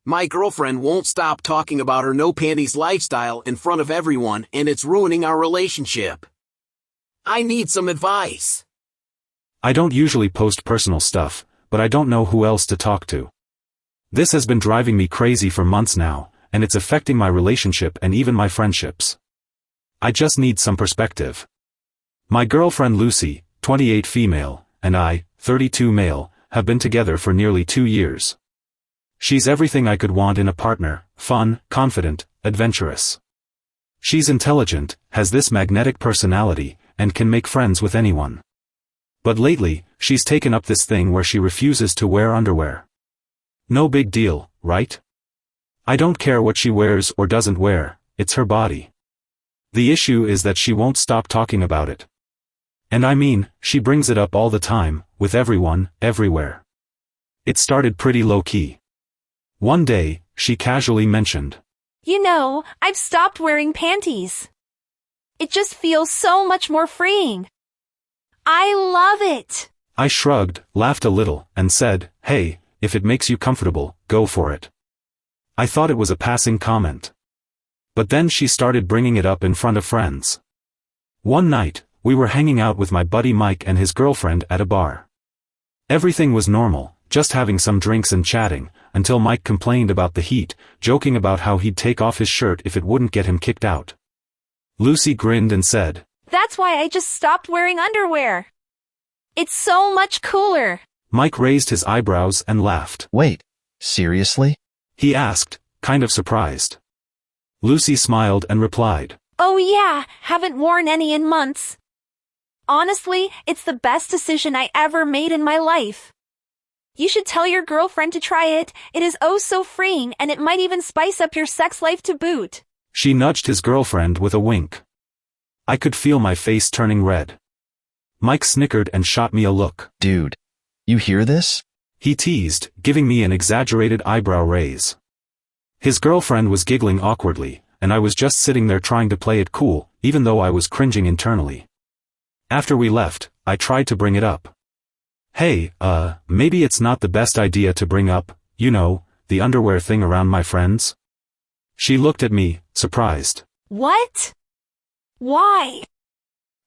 My girlfriend won't stop talking about her no panties lifestyle in front of everyone, and it's ruining our relationship. I need some advice. I don't usually post personal stuff, but I don't know who else to talk to. This has been driving me crazy for months now, and it's affecting my relationship and even my friendships. I just need some perspective. My girlfriend Lucy, 28 female, and I, 32 male, have been together for nearly 2 years. She's everything I could want in a partner: fun, confident, adventurous. She's intelligent, has this magnetic personality, and can make friends with anyone. But lately, she's taken up this thing where she refuses to wear underwear. No big deal, right? I don't care what she wears or doesn't wear, it's her body. The issue is that she won't stop talking about it. And I mean, she brings it up all the time, with everyone, everywhere. It started pretty low-key. One day, she casually mentioned, "You know, I've stopped wearing panties. It just feels so much more freeing. I love it." I shrugged, laughed a little, and said, "Hey, if it makes you comfortable, go for it." I thought it was a passing comment. But then she started bringing it up in front of friends. One night, we were hanging out with my buddy Mike and his girlfriend at a bar. Everything was normal, just having some drinks and chatting, until Mike complained about the heat, joking about how he'd take off his shirt if it wouldn't get him kicked out. Lucy grinned and said, "That's why I just stopped wearing underwear. It's so much cooler." Mike raised his eyebrows and laughed. "Wait, seriously?" he asked, kind of surprised. Lucy smiled and replied, "Oh yeah, haven't worn any in months. Honestly, it's the best decision I ever made in my life. You should tell your girlfriend to try it. It is oh so freeing, and it might even spice up your sex life to boot." She nudged his girlfriend with a wink. I could feel my face turning red. Mike snickered and shot me a look. "Dude, you hear this?" he teased, giving me an exaggerated eyebrow raise. His girlfriend was giggling awkwardly, and I was just sitting there trying to play it cool, even though I was cringing internally. After we left, I tried to bring it up. "Hey, maybe it's not the best idea to bring up, you know, the underwear thing around my friends?" She looked at me, surprised. "What? Why?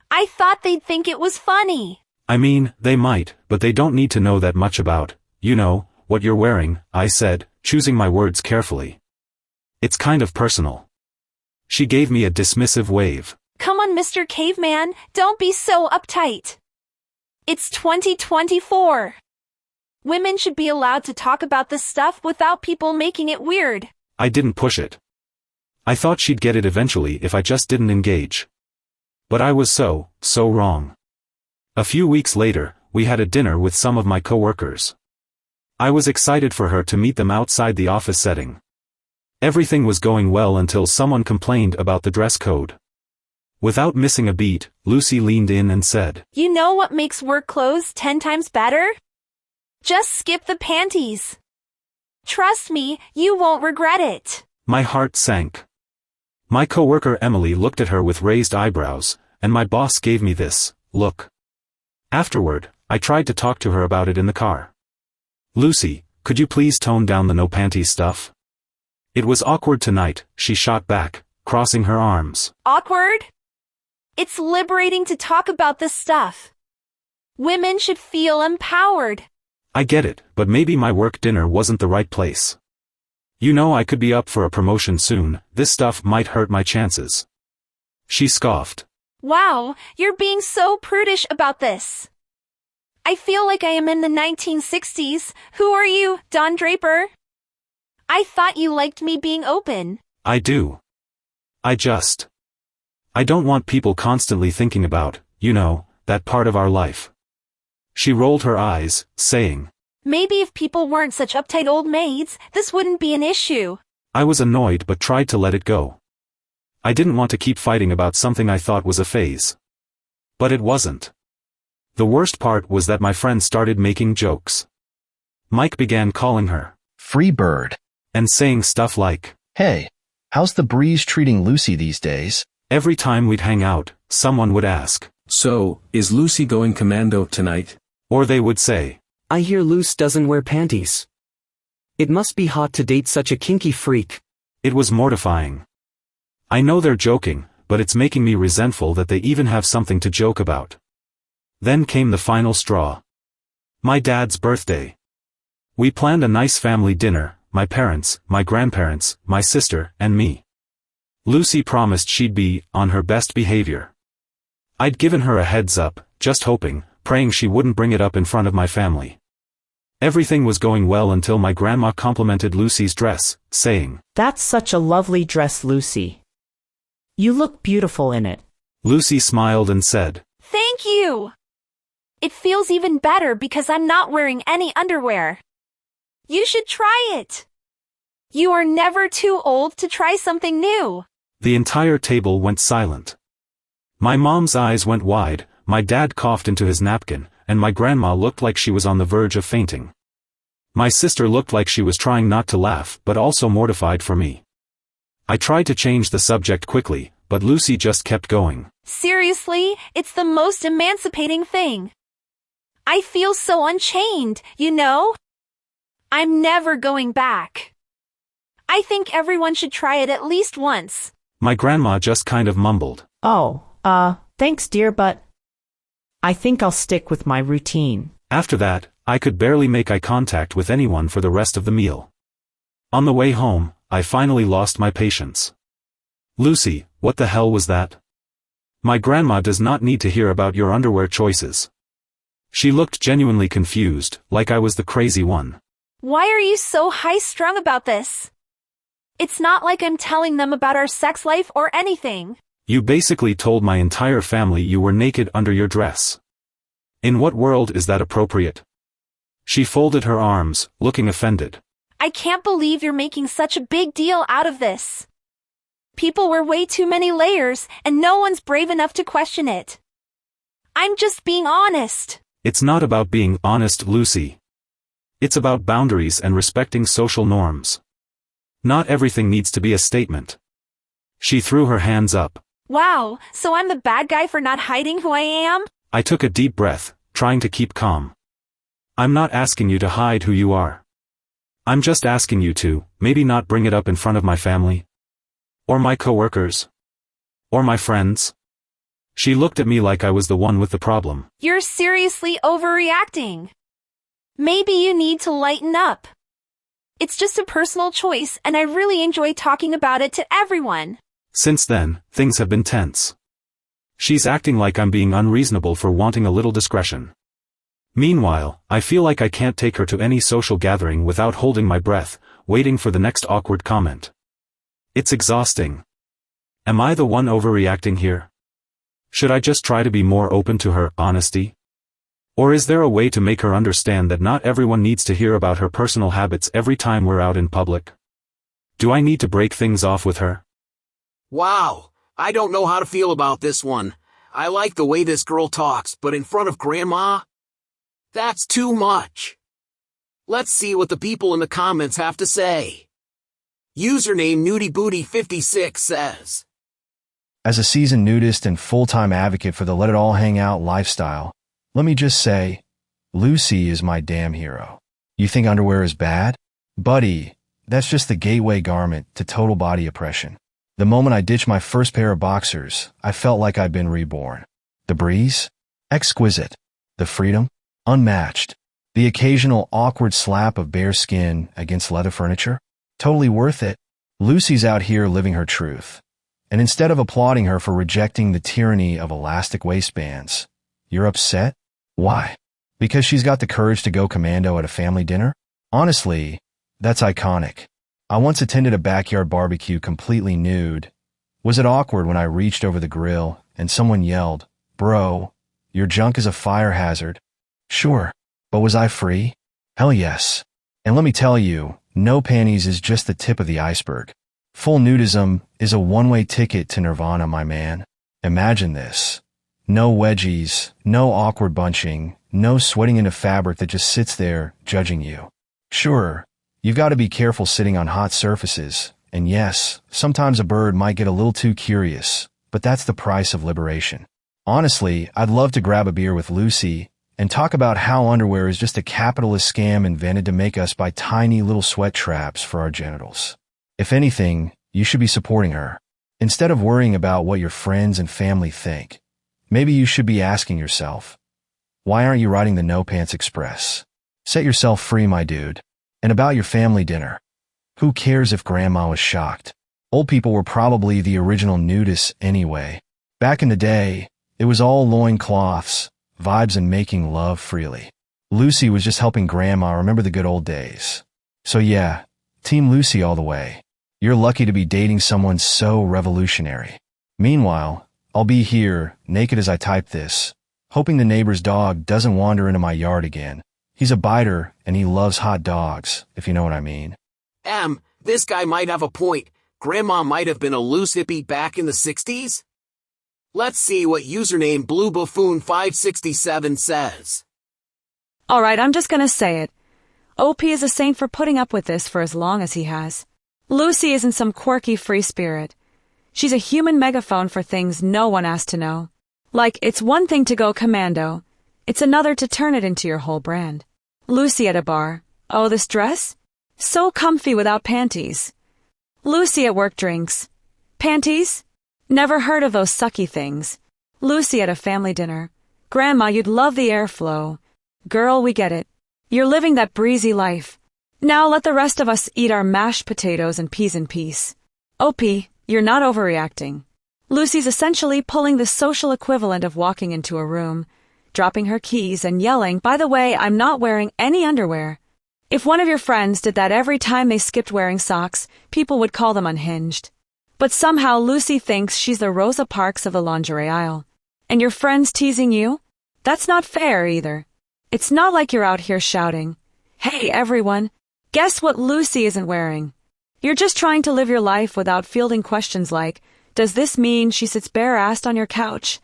I thought they'd think it was funny." "I mean, they might, but they don't need to know that much about, you know, what you're wearing," I said, choosing my words carefully. "It's kind of personal." She gave me a dismissive wave. "Come on, Mr. Caveman, don't be so uptight. It's 2024. Women should be allowed to talk about this stuff without people making it weird." I didn't push it. I thought she'd get it eventually if I just didn't engage. But I was so wrong. A few weeks later, we had a dinner with some of my coworkers. I was excited for her to meet them outside the office setting. Everything was going well until someone complained about the dress code. Without missing a beat, Lucy leaned in and said, "You know what makes work clothes 10 times better? Just skip the panties. Trust me, you won't regret it." My heart sank. My coworker Emily looked at her with raised eyebrows, and my boss gave me this look. Afterward, I tried to talk to her about it in the car. "Lucy, could you please tone down the no panties stuff?" "It was awkward tonight," she shot back, crossing her arms. Awkward? It's liberating to talk about this stuff. Women should feel empowered. I get it, but maybe my work dinner wasn't the right place. You know, I could be up for a promotion soon, this stuff might hurt my chances. She scoffed. Wow, you're being so prudish about this. I feel like I am in the 1960s. Who are you, Don Draper? I thought you liked me being open. I do. I don't want people constantly thinking about, you know, that part of our life. She rolled her eyes, saying, Maybe if people weren't such uptight old maids, this wouldn't be an issue. I was annoyed but tried to let it go. I didn't want to keep fighting about something I thought was a phase. But it wasn't. The worst part was that my friend started making jokes. Mike began calling her Free Bird and saying stuff like, Hey, how's the breeze treating Lucy these days? Every time we'd hang out, someone would ask, So, is Lucy going commando tonight? Or they would say, I hear Luce doesn't wear panties. It must be hot to date such a kinky freak. It was mortifying. I know they're joking, but it's making me resentful that they even have something to joke about. Then came the final straw. My dad's birthday. We planned a nice family dinner, my parents, my grandparents, my sister, and me. Lucy promised she'd be on her best behavior. I'd given her a heads up, just hoping, praying she wouldn't bring it up in front of my family. Everything was going well until my grandma complimented Lucy's dress, saying, "That's such a lovely dress, Lucy. You look beautiful in it." Lucy smiled and said, Thank you! It feels even better because I'm not wearing any underwear. You should try it. You are never too old to try something new. The entire table went silent. My mom's eyes went wide, my dad coughed into his napkin, and my grandma looked like she was on the verge of fainting. My sister looked like she was trying not to laugh but also mortified for me. I tried to change the subject quickly, but Lucy just kept going. Seriously, it's the most emancipating thing. I feel so unchained, you know? I'm never going back. I think everyone should try it at least once. My grandma just kind of mumbled. "Oh, thanks dear, but I think I'll stick with my routine." After that, I could barely make eye contact with anyone for the rest of the meal. On the way home, I finally lost my patience. Lucy, what the hell was that? My grandma does not need to hear about your underwear choices. She looked genuinely confused, like I was the crazy one. Why are you so high-strung about this? It's not like I'm telling them about our sex life or anything. You basically told my entire family you were naked under your dress. In what world is that appropriate? She folded her arms, looking offended. I can't believe you're making such a big deal out of this. People wear way too many layers, and no one's brave enough to question it. I'm just being honest. It's not about being honest, Lucy. It's about boundaries and respecting social norms. Not everything needs to be a statement. She threw her hands up. Wow, so I'm the bad guy for not hiding who I am? I took a deep breath, trying to keep calm. I'm not asking you to hide who you are. I'm just asking you to, maybe not bring it up in front of my family. Or my coworkers. Or my friends. She looked at me like I was the one with the problem. You're seriously overreacting. Maybe you need to lighten up. It's just a personal choice, and I really enjoy talking about it to everyone. Since then, things have been tense. She's acting like I'm being unreasonable for wanting a little discretion. Meanwhile, I feel like I can't take her to any social gathering without holding my breath, waiting for the next awkward comment. It's exhausting. Am I the one overreacting here? Should I just try to be more open to her honesty? Or is there a way to make her understand that not everyone needs to hear about her personal habits every time we're out in public? Do I need to break things off with her? Wow, I don't know how to feel about this one. I like the way this girl talks, but in front of Grandma? That's too much. Let's see what the people in the comments have to say. Username NudieBooty56 says, As a seasoned nudist and full-time advocate for the let it all hang out lifestyle, let me just say, Lucy is my damn hero. You think underwear is bad? Buddy, that's just the gateway garment to total body oppression. The moment I ditched my first pair of boxers, I felt like I'd been reborn. The breeze? Exquisite. The freedom? Unmatched. The occasional awkward slap of bare skin against leather furniture? Totally worth it. Lucy's out here living her truth. And instead of applauding her for rejecting the tyranny of elastic waistbands, you're upset? Why? Because she's got the courage to go commando at a family dinner? Honestly, that's iconic. I once attended a backyard barbecue completely nude. Was it awkward when I reached over the grill and someone yelled, "Bro, your junk is a fire hazard"? Sure, but was I free? Hell yes. And let me tell you, no panties is just the tip of the iceberg. Full nudism is a one-way ticket to nirvana, my man. Imagine this. No wedgies, no awkward bunching, no sweating into fabric that just sits there judging you. Sure, you've got to be careful sitting on hot surfaces, and yes, sometimes a bird might get a little too curious, but that's the price of liberation. Honestly, I'd love to grab a beer with Lucy and talk about how underwear is just a capitalist scam invented to make us buy tiny little sweat traps for our genitals. If anything, you should be supporting her. Instead of worrying about what your friends and family think, maybe you should be asking yourself, why aren't you riding the No Pants Express? Set yourself free, my dude. And about your family dinner. Who cares if grandma was shocked? Old people were probably the original nudists anyway. Back in the day, it was all loincloths, vibes, and making love freely. Lucy was just helping grandma remember the good old days. So yeah, Team Lucy all the way. You're lucky to be dating someone so revolutionary. Meanwhile, I'll be here, naked as I type this, hoping the neighbor's dog doesn't wander into my yard again. He's a biter, and he loves hot dogs, if you know what I mean. This guy might have a point. Grandma might have been a loose hippie back in the 60s? Let's see what username BlueBuffoon567 says. Alright, I'm just gonna say it. OP is a saint for putting up with this for as long as he has. Lucy isn't some quirky free spirit. She's a human megaphone for things no one asked to know. Like, it's one thing to go commando. It's another to turn it into your whole brand. Lucy at a bar. Oh, this dress? So comfy without panties. Lucy at work drinks. Panties? Never heard of those sucky things. Lucy at a family dinner. Grandma, you'd love the airflow. Girl, we get it. You're living that breezy life. Now let the rest of us eat our mashed potatoes and peas in peace. OP, you're not overreacting. Lucy's essentially pulling the social equivalent of walking into a room, dropping her keys and yelling, by the way, I'm not wearing any underwear. If one of your friends did that every time they skipped wearing socks, people would call them unhinged. But somehow Lucy thinks she's the Rosa Parks of the lingerie aisle. And your friend's teasing you? That's not fair either. It's not like you're out here shouting, hey everyone, guess what Lucy isn't wearing? You're just trying to live your life without fielding questions like, does this mean she sits bare-assed on your couch?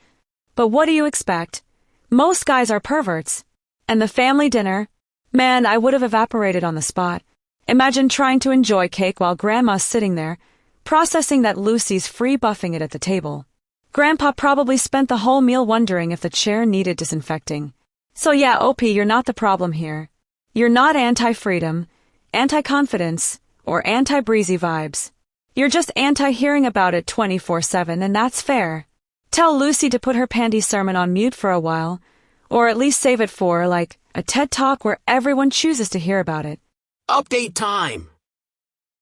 But what do you expect? Most guys are perverts. And the family dinner? Man, I would have evaporated on the spot. Imagine trying to enjoy cake while Grandma's sitting there, processing that Lucy's free buffing it at the table. Grandpa probably spent the whole meal wondering if the chair needed disinfecting. So yeah, OP, you're not the problem here. You're not anti-freedom, anti-confidence, or anti-breezy vibes. You're just anti-hearing about it 24/7, and that's fair. Tell Lucy to put her panty sermon on mute for a while, or at least save it for, like, a TED Talk where everyone chooses to hear about it. Update time!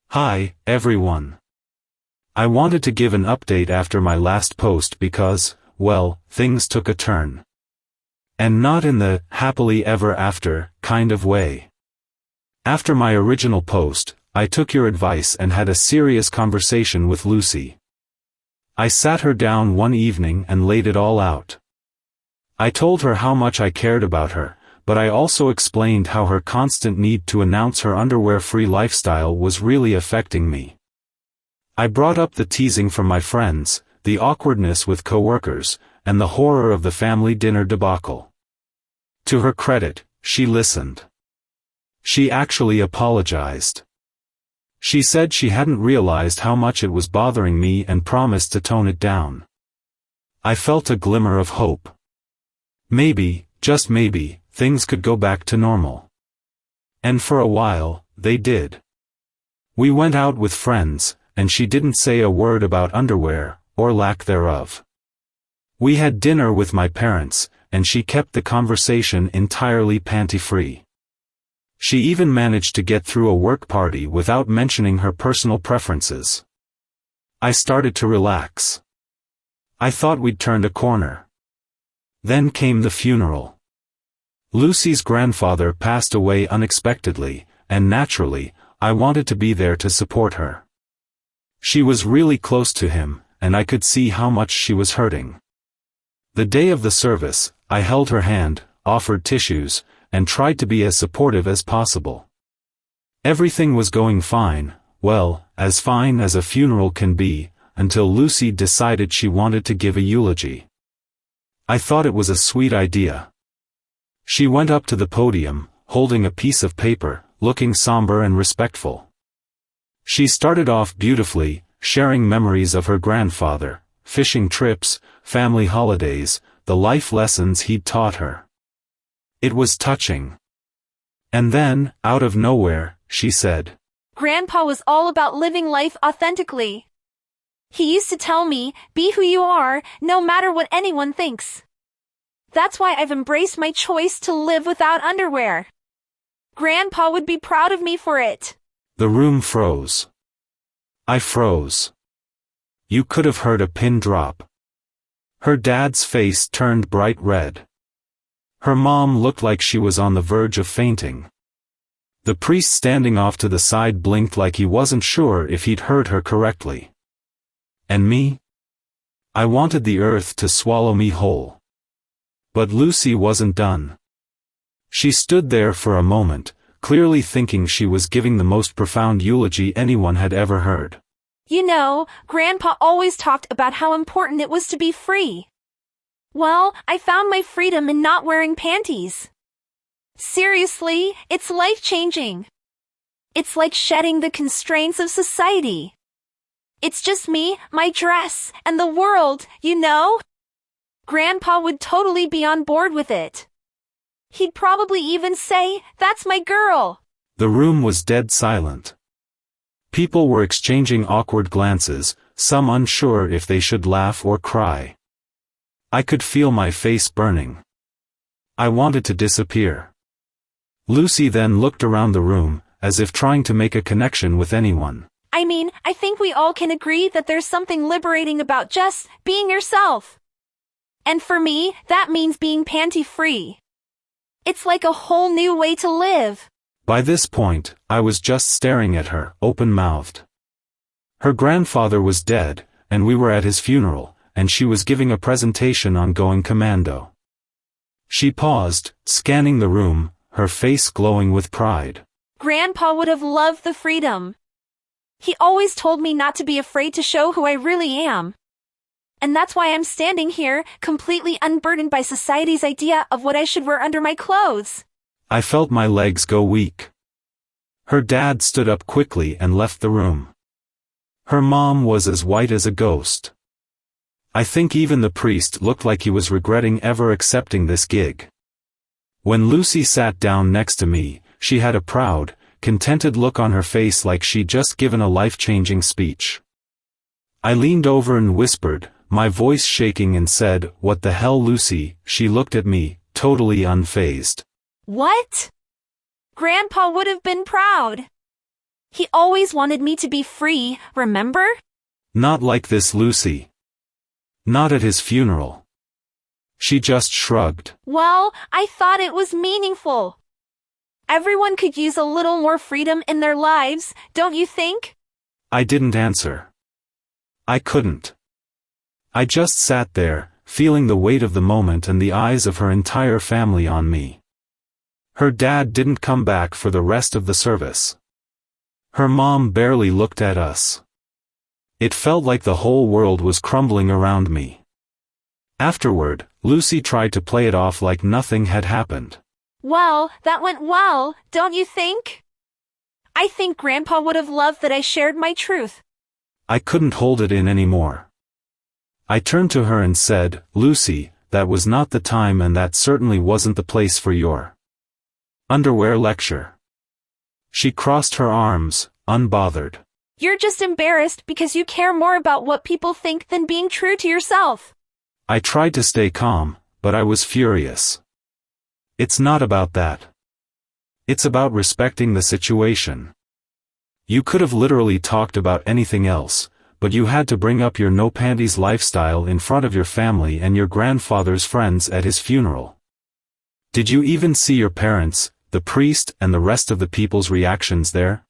Hi, everyone. I wanted to give an update after my last post because, well, things took a turn. And not in the happily ever after kind of way. After my original post, I took your advice and had a serious conversation with Lucy. I sat her down one evening and laid it all out. I told her how much I cared about her, but I also explained how her constant need to announce her underwear-free lifestyle was really affecting me. I brought up the teasing from my friends, the awkwardness with coworkers, and the horror of the family dinner debacle. To her credit, she listened. She actually apologized. She said she hadn't realized how much it was bothering me and promised to tone it down. I felt a glimmer of hope. Maybe, just maybe, things could go back to normal. And for a while, they did. We went out with friends, and she didn't say a word about underwear, or lack thereof. We had dinner with my parents, and she kept the conversation entirely panty-free. She even managed to get through a work party without mentioning her personal preferences. I started to relax. I thought we'd turned a corner. Then came the funeral. Lucy's grandfather passed away unexpectedly, and naturally, I wanted to be there to support her. She was really close to him, and I could see how much she was hurting. The day of the service, I held her hand, offered tissues, and tried to be as supportive as possible. Everything was going fine, well, as fine as a funeral can be, until Lucy decided she wanted to give a eulogy. I thought it was a sweet idea. She went up to the podium, holding a piece of paper, looking somber and respectful. She started off beautifully, sharing memories of her grandfather, fishing trips, family holidays, the life lessons he'd taught her. It was touching. And then, out of nowhere, she said, Grandpa was all about living life authentically. He used to tell me, be who you are, no matter what anyone thinks. That's why I've embraced my choice to live without underwear. Grandpa would be proud of me for it. The room froze. I froze. You could have heard a pin drop. Her dad's face turned bright red. Her mom looked like she was on the verge of fainting. The priest standing off to the side blinked like he wasn't sure if he'd heard her correctly. And me? I wanted the earth to swallow me whole. But Lucy wasn't done. She stood there for a moment, clearly thinking she was giving the most profound eulogy anyone had ever heard. You know, Grandpa always talked about how important it was to be free. Well, I found my freedom in not wearing panties. Seriously, it's life-changing. It's like shedding the constraints of society. It's just me, my dress, and the world, you know? Grandpa would totally be on board with it. He'd probably even say, that's my girl. The room was dead silent. People were exchanging awkward glances, some unsure if they should laugh or cry. I could feel my face burning. I wanted to disappear. Lucy then looked around the room, as if trying to make a connection with anyone. I mean, I think we all can agree that there's something liberating about just being yourself. And for me, that means being panty-free. It's like a whole new way to live. By this point, I was just staring at her, open-mouthed. Her grandfather was dead, and we were at his funeral, and she was giving a presentation on going commando. She paused, scanning the room, her face glowing with pride. Grandpa would have loved the freedom. He always told me not to be afraid to show who I really am. And that's why I'm standing here, completely unburdened by society's idea of what I should wear under my clothes. I felt my legs go weak. Her dad stood up quickly and left the room. Her mom was as white as a ghost. I think even the priest looked like he was regretting ever accepting this gig. When Lucy sat down next to me, she had a proud, contented look on her face like she'd just given a life-changing speech. I leaned over and whispered, my voice shaking, and said, "What the hell, Lucy?" She looked at me, totally unfazed. What? Grandpa would have been proud. He always wanted me to be free, remember? Not like this, Lucy. Not at his funeral. She just shrugged. Well, I thought it was meaningful. Everyone could use a little more freedom in their lives, don't you think? I didn't answer. I couldn't. I just sat there, feeling the weight of the moment and the eyes of her entire family on me. Her dad didn't come back for the rest of the service. Her mom barely looked at us. It felt like the whole world was crumbling around me. Afterward, Lucy tried to play it off like nothing had happened. Well, that went well, don't you think? I think Grandpa would have loved that I shared my truth. I couldn't hold it in anymore. I turned to her and said, "Lucy, that was not the time, and that certainly wasn't the place for your underwear lecture." She crossed her arms, unbothered. You're just embarrassed because you care more about what people think than being true to yourself. I tried to stay calm, but I was furious. It's not about that. It's about respecting the situation. You could have literally talked about anything else, but you had to bring up your no-panties lifestyle in front of your family and your grandfather's friends at his funeral. Did you even see your parents, the priest, and the rest of the people's reactions there?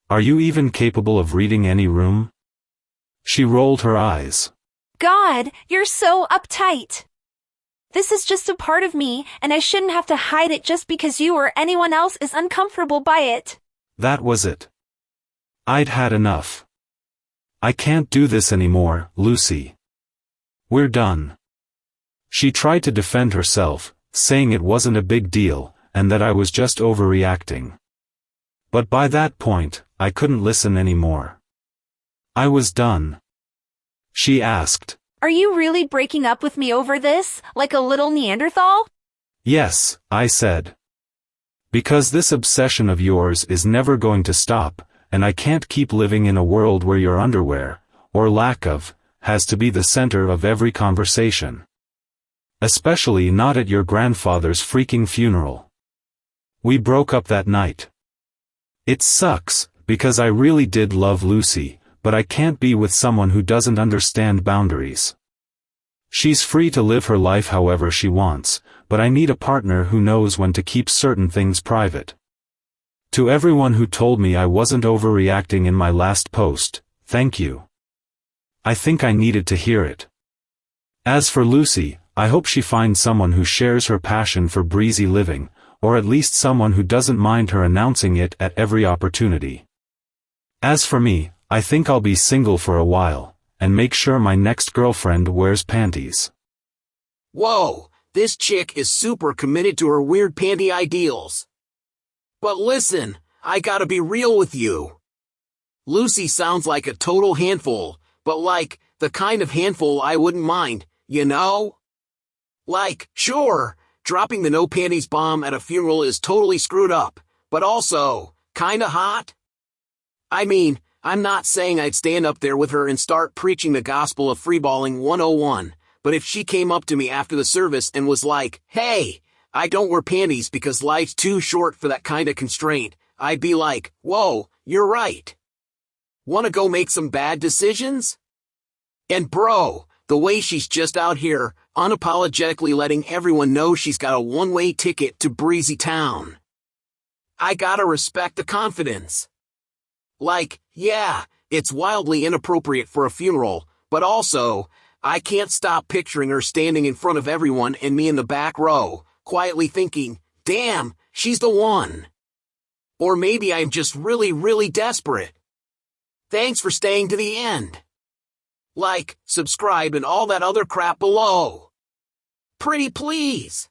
Are you even capable of reading any room? She rolled her eyes. God, you're so uptight. This is just a part of me, and I shouldn't have to hide it just because you or anyone else is uncomfortable by it. That was it. I'd had enough. I can't do this anymore, Lucy. We're done. She tried to defend herself, saying it wasn't a big deal, and that I was just overreacting. But by that point, I couldn't listen anymore. I was done. She asked, Are you really breaking up with me over this, like a little Neanderthal? Yes, I said. Because this obsession of yours is never going to stop, and I can't keep living in a world where your underwear, or lack of, has to be the center of every conversation. Especially not at your grandfather's freaking funeral. We broke up that night. It sucks, because I really did love Lucy, but I can't be with someone who doesn't understand boundaries. She's free to live her life however she wants, but I need a partner who knows when to keep certain things private. To everyone who told me I wasn't overreacting in my last post, thank you. I think I needed to hear it. As for Lucy, I hope she finds someone who shares her passion for breezy living, or at least someone who doesn't mind her announcing it at every opportunity. As for me, I think I'll be single for a while, and make sure my next girlfriend wears panties. Whoa, this chick is super committed to her weird panty ideals. But listen, I gotta be real with you. Lucy sounds like a total handful, but like, the kind of handful I wouldn't mind, you know? Like, sure, dropping the no panties bomb at a funeral is totally screwed up, but also, kinda hot? I mean, I'm not saying I'd stand up there with her and start preaching the gospel of freeballing 101, but if she came up to me after the service and was like, hey, I don't wear panties because life's too short for that kind of constraint, I'd be like, whoa, you're right. Wanna go make some bad decisions? And bro, the way she's just out here, unapologetically letting everyone know she's got a one-way ticket to Breezy Town. I gotta respect the confidence. Like, yeah, it's wildly inappropriate for a funeral, but also, I can't stop picturing her standing in front of everyone and me in the back row, quietly thinking, damn, she's the one. Or maybe I'm just really, really desperate. Thanks for staying to the end. Like, subscribe and all that other crap below. Pretty please.